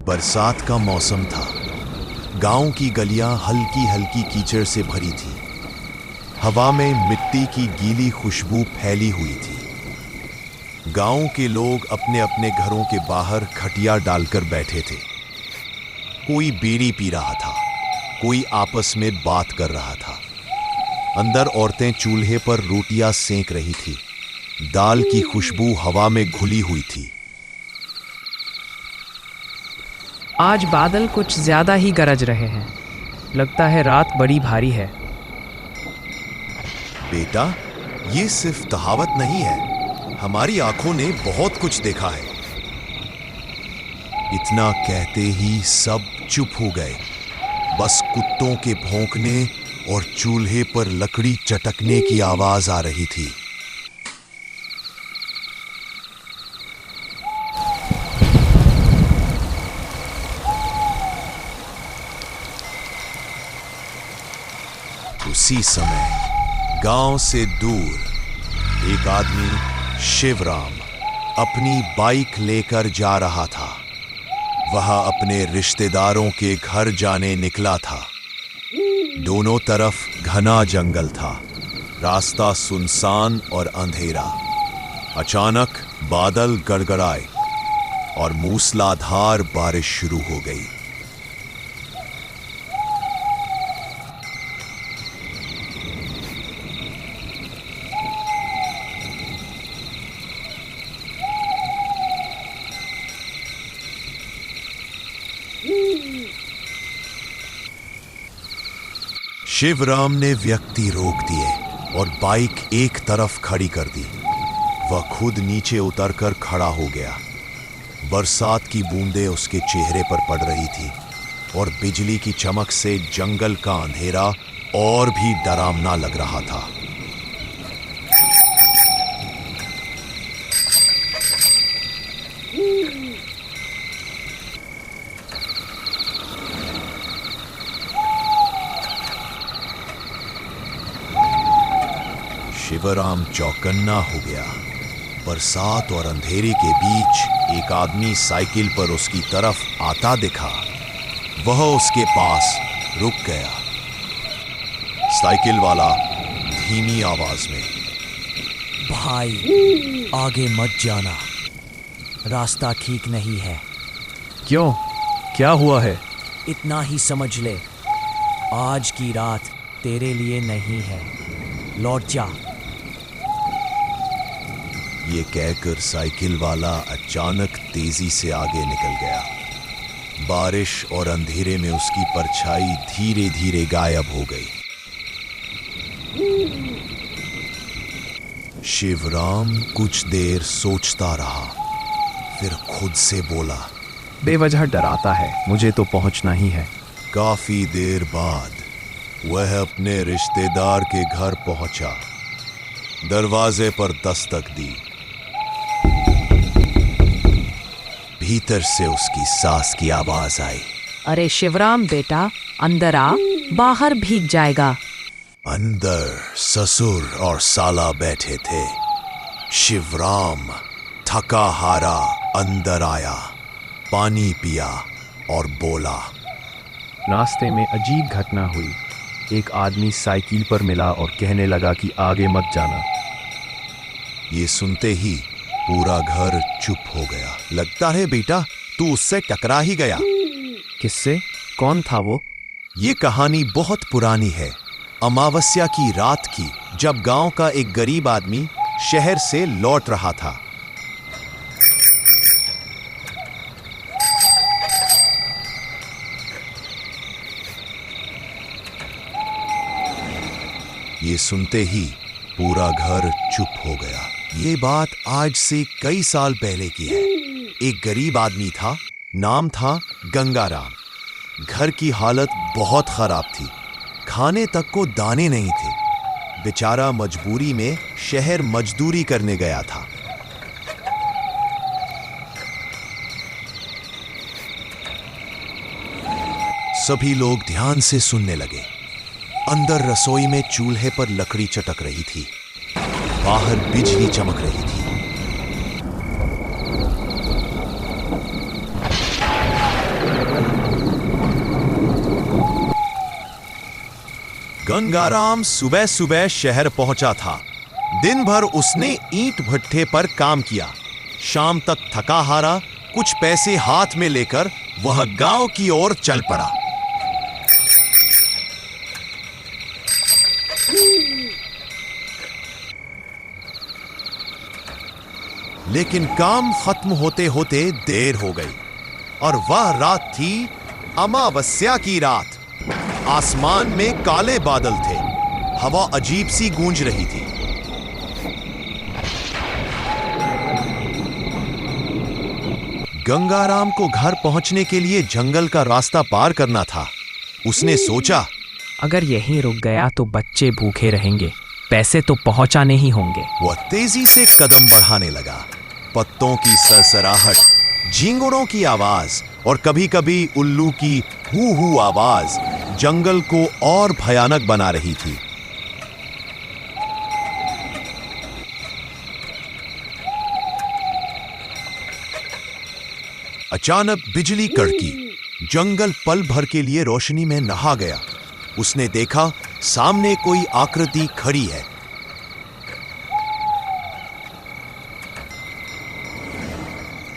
बरसात का मौसम था। गांव की गलियां हल्की हल्की कीचड़ से भरी थी। हवा में मिट्टी की गीली खुशबू फैली हुई थी। गांव के लोग अपने अपने घरों के बाहर खटिया डालकर बैठे थे। कोई बीड़ी पी रहा था, कोई आपस में बात कर रहा था। अंदर औरतें चूल्हे पर रोटियां सेंक रही थी। दाल की खुशबू हवा में घुली हुई थी। आज बादल कुछ ज्यादा ही गरज रहे हैं। लगता है रात बड़ी भारी है। बेटा, ये सिर्फ कहावत नहीं है, हमारी आंखों ने बहुत कुछ देखा है। इतना कहते ही सब चुप हो गए। बस कुत्तों के भौंकने और चूल्हे पर लकड़ी चटकने की आवाज आ रही थी। उसी समय गांव से दूर एक आदमी शिवराम अपनी बाइक लेकर जा रहा था। वह अपने रिश्तेदारों के घर जाने निकला था। दोनों तरफ घना जंगल था, रास्ता सुनसान और अंधेरा। अचानक बादल गड़गड़ाए और मूसलाधार बारिश शुरू हो गई। शिवराम ने व्यक्ति रोक दिए और बाइक एक तरफ खड़ी कर दी। वह खुद नीचे उतरकर खड़ा हो गया। बरसात की बूंदें उसके चेहरे पर पड़ रही थी और बिजली की चमक से जंगल का अंधेरा और भी डरावना लग रहा था। शिवराम चौकन्ना हो गया। बरसात और अंधेरे के बीच एक आदमी साइकिल पर उसकी तरफ आता दिखा। वह उसके पास रुक गया। साइकिल वाला धीमी आवाज में, भाई आगे मत जाना, रास्ता ठीक नहीं है। क्यों, क्या हुआ है? इतना ही समझ ले, आज की रात तेरे लिए नहीं है, लौट जा। ये कहकर साइकिल वाला अचानक तेजी से आगे निकल गया। बारिश और अंधेरे में उसकी परछाई धीरे धीरे गायब हो गई। शिवराम कुछ देर सोचता रहा, फिर खुद से बोला, बेवजह डराता है, मुझे तो पहुंचना ही है। काफी देर बाद वह अपने रिश्तेदार के घर पहुंचा। दरवाजे पर दस्तक दी। भीतर से उसकी सास की आवाज आई, अरे शिवराम बेटा, अंदर आ, बाहर भीग जाएगा। अंदर ससुर और साला बैठे थे। शिवराम थका हारा अंदर आया, पानी पिया और बोला, रास्ते में अजीब घटना हुई। एक आदमी साइकिल पर मिला और कहने लगा कि आगे मत जाना। ये सुनते ही पूरा घर चुप हो गया। लगता है बेटा तू उससे टकरा ही गया। किससे? कौन था वो? ये कहानी बहुत पुरानी है। अमावस्या की रात की, जब गांव का एक गरीब आदमी शहर से लौट रहा था। ये सुनते ही पूरा घर चुप हो गया। ये बात आज से कई साल पहले की है। एक गरीब आदमी था, नाम था गंगाराम। घर की हालत बहुत खराब थी, खाने तक को दाने नहीं थे। बेचारा मजबूरी में शहर मजदूरी करने गया था। सभी लोग ध्यान से सुनने लगे। अंदर रसोई में चूल्हे पर लकड़ी चटक रही थी, बाहर बिजली चमक रही थी। गंगाराम सुबह सुबह शहर पहुंचा था। दिन भर उसने ईंट भट्ठे पर काम किया। शाम तक थका हारा कुछ पैसे हाथ में लेकर वह गांव की ओर चल पड़ा। लेकिन काम खत्म होते होते देर हो गई और वह रात थी अमावस्या की रात। आसमान में काले बादल थे। हवा अजीब सी गूंज रही थी। गंगाराम को घर पहुंचने के लिए जंगल का रास्ता पार करना था। उसने सोचा, अगर यहीं रुक गया तो बच्चे भूखे रहेंगे, पैसे तो पहुंचाने ही होंगे। वह तेजी से कदम बढ़ाने लगा। पत्तों की सरसराहट, झींगुरों की आवाज और कभी-कभी उल्लू की हू हू आवाज जंगल को और भयानक बना रही थी। अचानक बिजली कड़की। जंगल पल भर के लिए रोशनी में नहा गया। उसने देखा सामने कोई आकृति खड़ी है।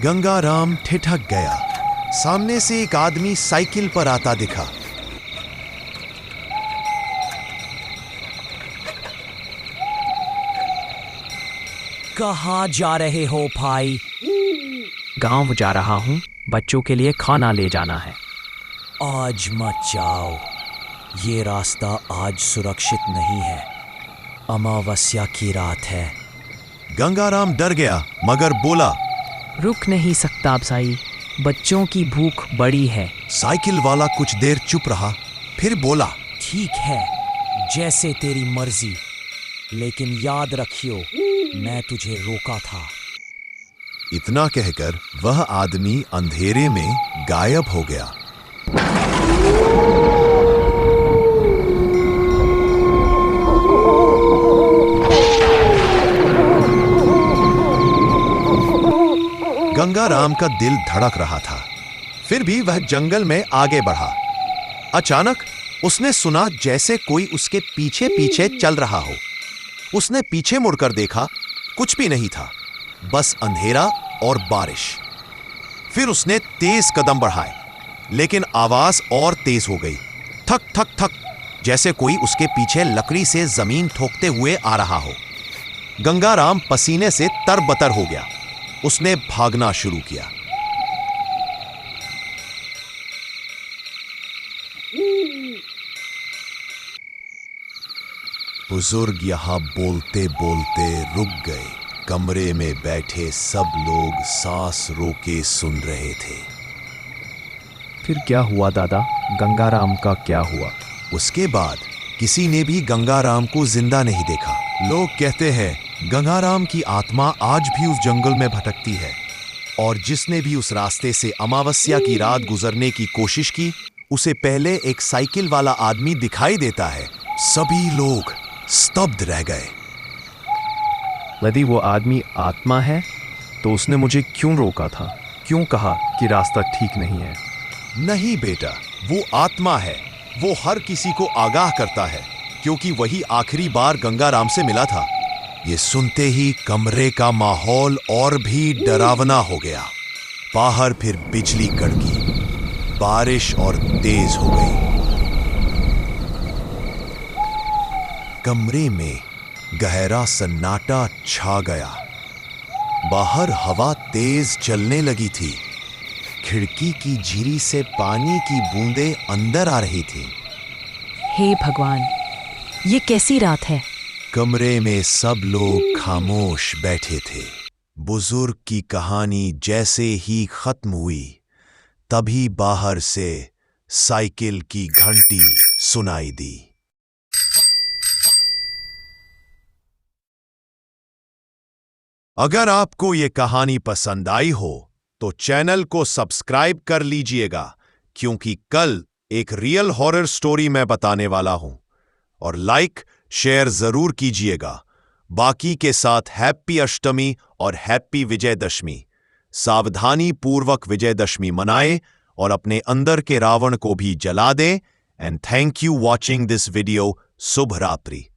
गंगाराम ठिठक गया। सामने से एक आदमी साइकिल पर आता दिखा। कहाँ जा रहे हो भाई? गांव जा रहा हूँ, बच्चों के लिए खाना ले जाना है। आज मत जाओ, ये रास्ता आज सुरक्षित नहीं है। अमावस्या की रात है। गंगाराम डर गया मगर बोला, रुक नहीं सकता भाई, बच्चों की भूख बड़ी है। साइकिल वाला कुछ देर चुप रहा, फिर बोला, ठीक है, जैसे तेरी मर्जी, लेकिन याद रखियो मैं तुझे रोका था। इतना कहकर वह आदमी अंधेरे में गायब हो गया। गंगाराम का दिल धड़क रहा था। फिर भी वह जंगल में आगे बढ़ा। अचानक उसने सुना जैसे कोई उसके पीछे पीछे चल रहा हो। उसने पीछे मुड़कर देखा, कुछ भी नहीं था, बस अंधेरा और बारिश। फिर उसने तेज कदम बढ़ाए, लेकिन आवाज और तेज हो गई। थक थक थक, जैसे कोई उसके पीछे लकड़ी से जमीन ठोकते हुए आ रहा हो। गंगाराम पसीने से तरबतर हो गया। उसने भागना शुरू किया। बुजुर्ग यहां बोलते बोलते रुक गए। कमरे में बैठे सब लोग सांस रोके सुन रहे थे। फिर क्या हुआ दादा? गंगाराम का क्या हुआ? उसके बाद किसी ने भी गंगाराम को जिंदा नहीं देखा। लोग कहते हैं गंगाराम की आत्मा आज भी उस जंगल में भटकती है और जिसने भी उस रास्ते से अमावस्या की रात गुजरने की कोशिश की, उसे पहले एक साइकिल वाला आदमी दिखाई देता है। सभी लोग स्तब्ध रह गए। यदि वो आदमी आत्मा है तो उसने मुझे क्यों रोका था? क्यों कहा कि रास्ता ठीक नहीं है? नहीं बेटा, वो आत्मा है। वो हर किसी को आगाह करता है, क्योंकि वही आखिरी बार गंगाराम से मिला था। ये सुनते ही कमरे का माहौल और भी डरावना हो गया। बाहर फिर बिजली कड़की, बारिश और तेज हो गई। कमरे में गहरा सन्नाटा छा गया। बाहर हवा तेज चलने लगी थी। खिड़की की झिरी से पानी की बूंदें अंदर आ रही थी। हे भगवान, ये कैसी रात है? कमरे में सब लोग खामोश बैठे थे। बुजुर्ग की कहानी जैसे ही खत्म हुई, तभी बाहर से साइकिल की घंटी सुनाई दी। अगर आपको ये कहानी पसंद आई हो तो चैनल को सब्सक्राइब कर लीजिएगा, क्योंकि कल एक रियल हॉरर स्टोरी मैं बताने वाला हूं। और लाइक शेयर जरूर कीजिएगा। बाकी के साथ हैप्पी अष्टमी और हैप्पी विजयदशमी। सावधानी पूर्वक विजयदशमी मनाएं और अपने अंदर के रावण को भी जला दें। And thank you watching this video शुभ रात्रि।